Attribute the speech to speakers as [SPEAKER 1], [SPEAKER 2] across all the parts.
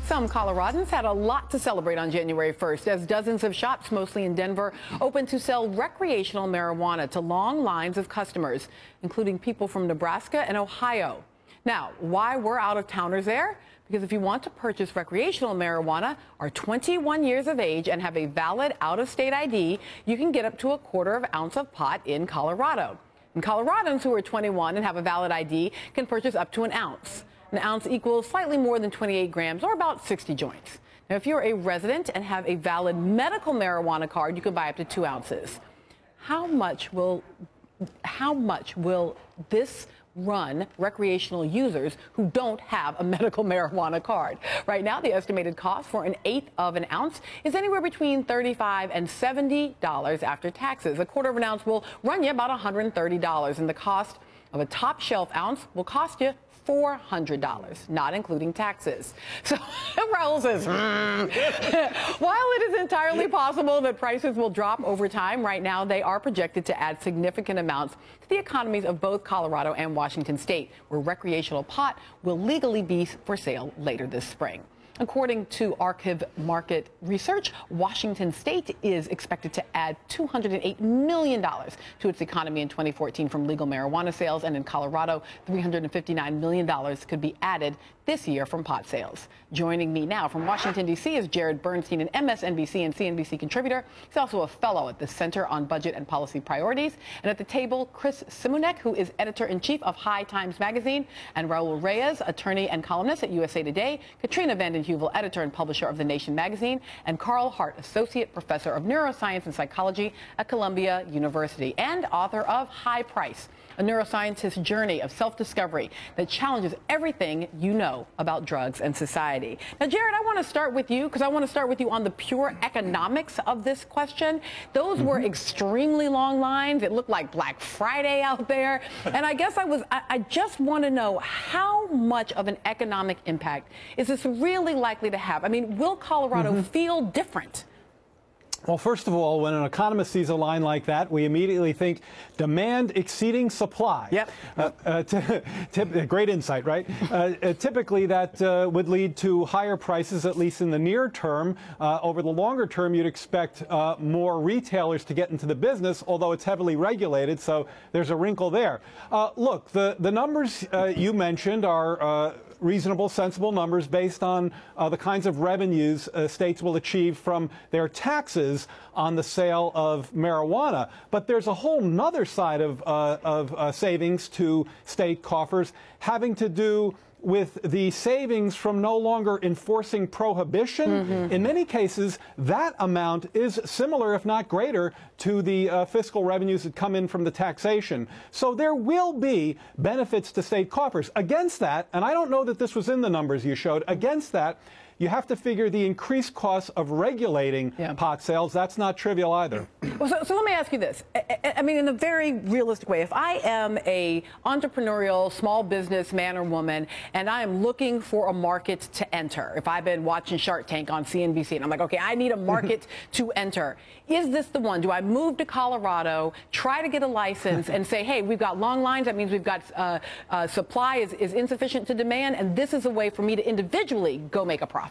[SPEAKER 1] Some Coloradans had a lot to celebrate on January 1st as dozens of shops, mostly in Denver, opened to sell recreational marijuana to long lines of customers, including people from Nebraska and Ohio. Now, why were out-of-towners there? Because if you want to purchase recreational marijuana, are 21 years of age, and have a valid out-of-state ID, you can get up to a quarter-ounce of pot in Colorado. And Coloradans who are 21 and have a valid ID can purchase up to an ounce. An ounce equals slightly more than 28 grams, or about 60 joints. Now, if you're a resident and have a valid medical marijuana card, you can buy up to 2 ounces. How much will this run recreational users who don't have a medical marijuana card? Right now, the estimated cost for 1/8 of an ounce is anywhere between $35 and $70 after taxes. A quarter of an ounce will run you about $130, and the cost of a top shelf ounce will cost you $400, not including taxes. So Raul says, while it is entirely possible that prices will drop over time, right now they are projected to add significant amounts to the economies of both Colorado and Washington state, where recreational pot will legally be for sale later this spring. According to Archive Market Research, Washington state is expected to add $208 million to its economy in 2014 from legal marijuana sales, and in Colorado, $359 million could be added this year from pot sales. Joining me now from Washington, D.C. is Jared Bernstein, an MSNBC and CNBC contributor. He's also a fellow at the Center on Budget and Policy Priorities. And at the table, Chris Simonek, who is editor-in-chief of High Times Magazine, and Raul Reyes, attorney and columnist at USA Today, Katrina vanden Heuvel, editor and publisher of The Nation magazine, and Carl Hart, associate professor of neuroscience and psychology at Columbia University, and author of High Price, a neuroscientist's journey of self-discovery that challenges everything you know about drugs and society. Now, Jared, I want to start with you because I want to start with you on the pure economics of this question. Those were extremely long lines. It looked like Black Friday out there. And I guess I just want to know, how much of an economic impact is this really likely to have? I mean, will Colorado feel different?
[SPEAKER 2] Well, first of all, when an economist sees a line like that, we immediately think demand exceeding supply. Yep. Great insight, right? Typically, that would lead to higher prices, at least in the near term. Over the longer term, you'd expect more retailers to get into the business, although it's heavily regulated, so there's a wrinkle there. Look, the numbers you mentioned are reasonable, sensible numbers based on the kinds of revenues states will achieve from their taxes on the sale of marijuana. But there's a whole nother side of savings to state coffers having to do with the savings from no longer enforcing prohibition. In many cases, that amount is similar, if not greater, to the fiscal revenues that come in from the taxation. So there will be benefits to state coffers. Against that, and I don't know that this was in the numbers you showed, against that, you have to figure the increased cost of regulating pot sales. That's not trivial either.
[SPEAKER 1] Well, so let me ask you this. I mean, in a very realistic way, if I am a entrepreneurial small business man or woman and I am looking for a market to enter, if I've been watching Shark Tank on CNBC and I'm like, okay, I need a market to enter, is this the one? Do I move to Colorado, try to get a license and say, hey, we've got long lines, that means we've got supply is insufficient to demand, and this is a way for me to individually go make a profit?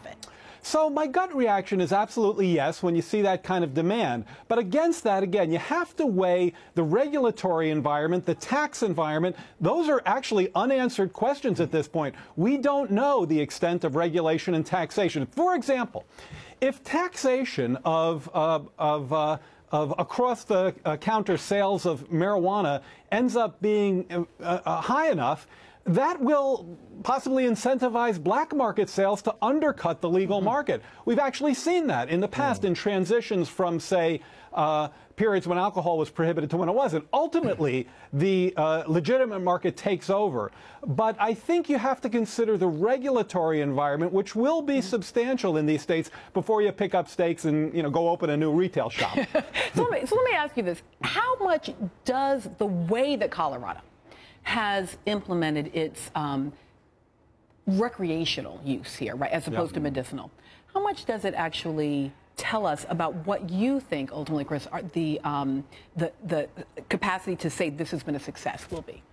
[SPEAKER 2] So my gut reaction is absolutely yes when you see that kind of demand. But against that, again, you have to weigh the regulatory environment, the tax environment. Those are actually unanswered questions at this point. We don't know the extent of regulation and taxation. For example, if taxation of across the counter sales of marijuana ends up being high enough, that will possibly incentivize black market sales to undercut the legal market. We've actually seen that in the past in transitions from, say, periods when alcohol was prohibited to when it wasn't. Ultimately, the legitimate market takes over. But I think you have to consider the regulatory environment, which will be substantial in these states, before you pick up stakes and go open a new retail shop.
[SPEAKER 1] so let me ask you this. How much does the way that Colorado has implemented its recreational use here, right, as opposed to medicinal, how much does it actually tell us about what you think ultimately, Chris, are the capacity to say this has been a success will be?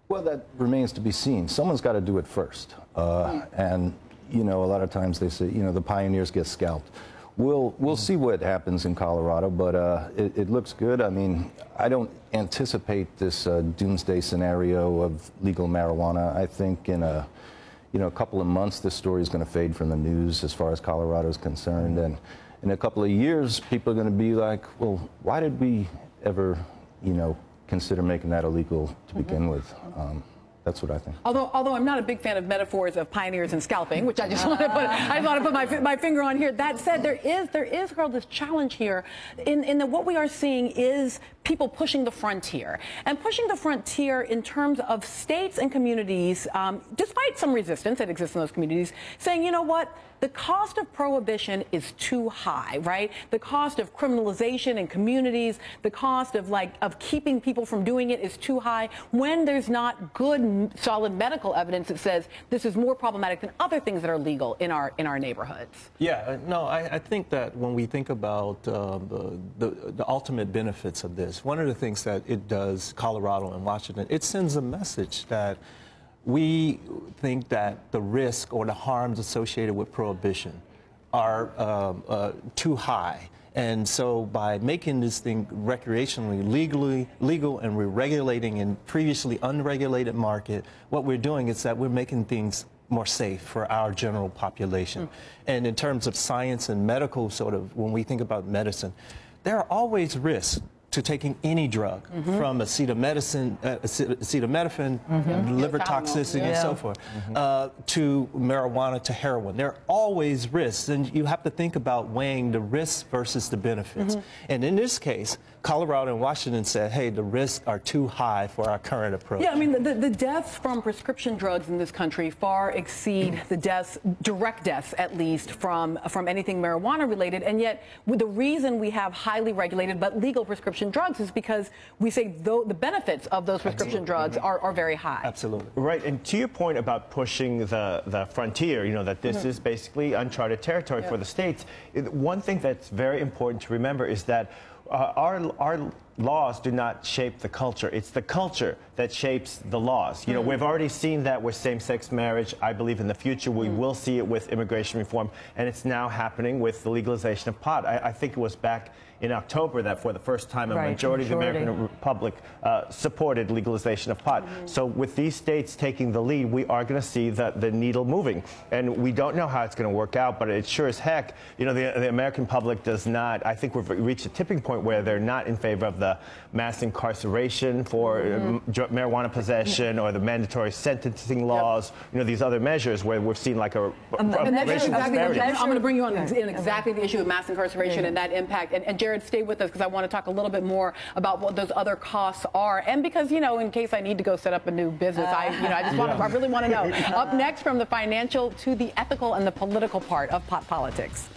[SPEAKER 3] Well, that remains to be seen. Someone's got to do it first. And you know, a lot of times they say, you know, the pioneers get scalped. We'll see what happens in Colorado, but it looks good. I mean, I don't anticipate this doomsday scenario of legal marijuana. I think in a couple of months, this story is going to fade from the news as far as Colorado is concerned, and in a couple of years, people are going to be like, well, why did we ever, you know, consider making that illegal to begin with? That's what I think.
[SPEAKER 1] Although I'm not a big fan of metaphors of pioneers and scalping, which I just want to put my finger on here. That said, there is, Carl, this challenge here in that what we are seeing is people pushing the frontier in terms of states and communities, despite some resistance that exists in those communities, saying, you know what, the cost of prohibition is too high, right? The cost of criminalization in communities, the cost of keeping people from doing it is too high when there's not good, solid medical evidence that says this is more problematic than other things that are legal in our neighborhoods.
[SPEAKER 4] Yeah, no, I think that when we think about the ultimate benefits of this, one of the things that it does, Colorado and Washington, it sends a message that we think that the risk or the harms associated with prohibition are too high. And so by making this thing recreationally legal and we're regulating in previously unregulated market, what we're doing is that we're making things more safe for our general population. And in terms of science and medical, sort of, when we think about medicine, there are always risks to taking any drug, from acetaminophen, liver toxicity, and so forth, to marijuana, to heroin. There are always risks, and you have to think about weighing the risks versus the benefits. And in this case, Colorado and Washington said, hey, the risks are too high for our current approach. Yeah,
[SPEAKER 1] I mean, the deaths from prescription drugs in this country far exceed the deaths, direct deaths at least, from anything marijuana related. And yet, the reason we have highly regulated but legal prescription drugs is because we say the benefits of those prescription drugs are very high.
[SPEAKER 4] Absolutely.
[SPEAKER 5] Right. And to your point about pushing the frontier, you know, that this is basically uncharted territory for the states, one thing that's very important to remember is that our laws do not shape the culture. It's the culture that shapes the laws. You know, we've already seen that with same-sex marriage. I believe in the future we will see it with immigration reform, and it's now happening with the legalization of pot. I think it was back in October that for the first time a majority of the American Republic supported legalization of pot. So with these states taking the lead, we are going to see the needle moving. And we don't know how it's going to work out, but it sure as heck, you know, the American public does not, I think we've reached a tipping point where they're not in favor of the mass incarceration for marijuana possession or the mandatory sentencing laws, you know, these other measures where we've seen like a
[SPEAKER 1] I'm going to bring you on in exactly the issue of mass incarceration and that impact. And Jared, stay with us because I want to talk a little bit more about what those other costs are. And because, you know, in case I need to go set up a new business, I really want to know. Up next, from the financial to the ethical and the political part of pot politics.